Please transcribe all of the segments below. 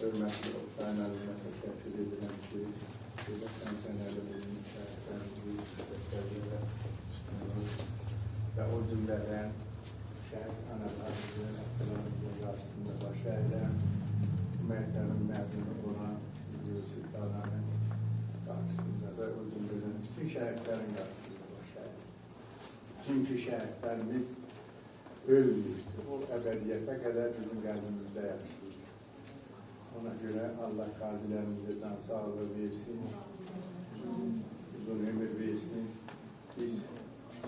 hürmetli Oktay Nazım'a teşekkür edilen ki sen senelerde bizim şehitlerimizi gösterdiler ve o cümleden şehit analarımızın akıllarımızın karşısında başa eden Mehter'in mezunu olan Yusuf Dağlar'ın karşısında da o cümleden bütün şehitlerin karşısında başa eden. Çünkü şehitlerimiz ölmüştür. O ebediyete kadar bizim kalbimizde yaşıyor. Ona göre Allah gazilerimize can sağlığı versin, uzun ömür versin. Biz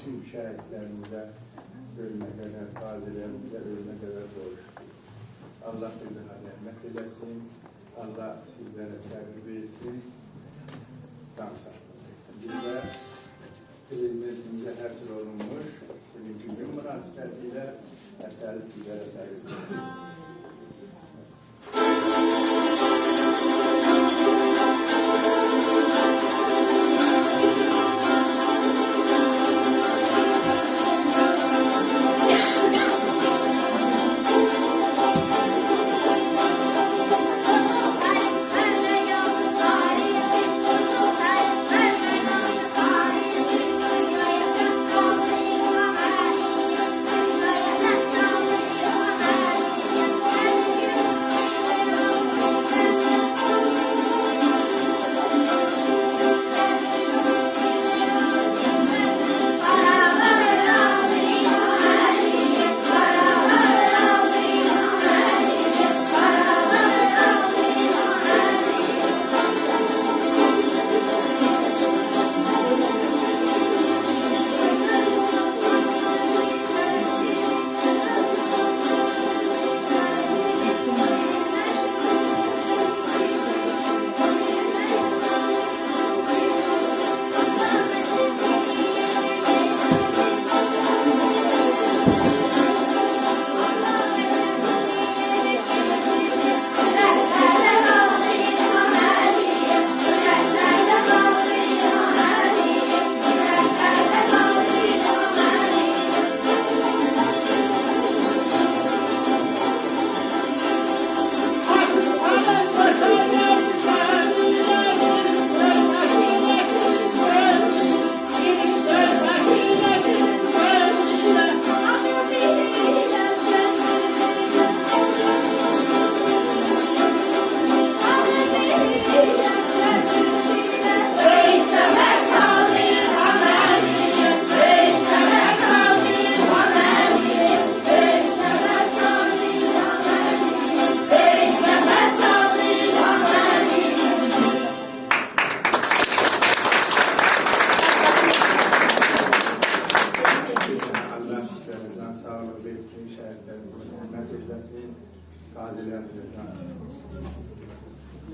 tüm şehitlerimize ölüme kadar, gazilerimize ölüme kadar borçluyuz. Allah bizlere rahmet eylesin, Allah sizlere sabır versin, can sağlığı versin. Bizler Prezidentimize həsr olunmuş, bugünkü gün münasibetiyle əsəri sizlere təqdim ediyoruz. Sağlık versin, şehitlerimize rahmet eylesin, gazilerimize can sağlığı.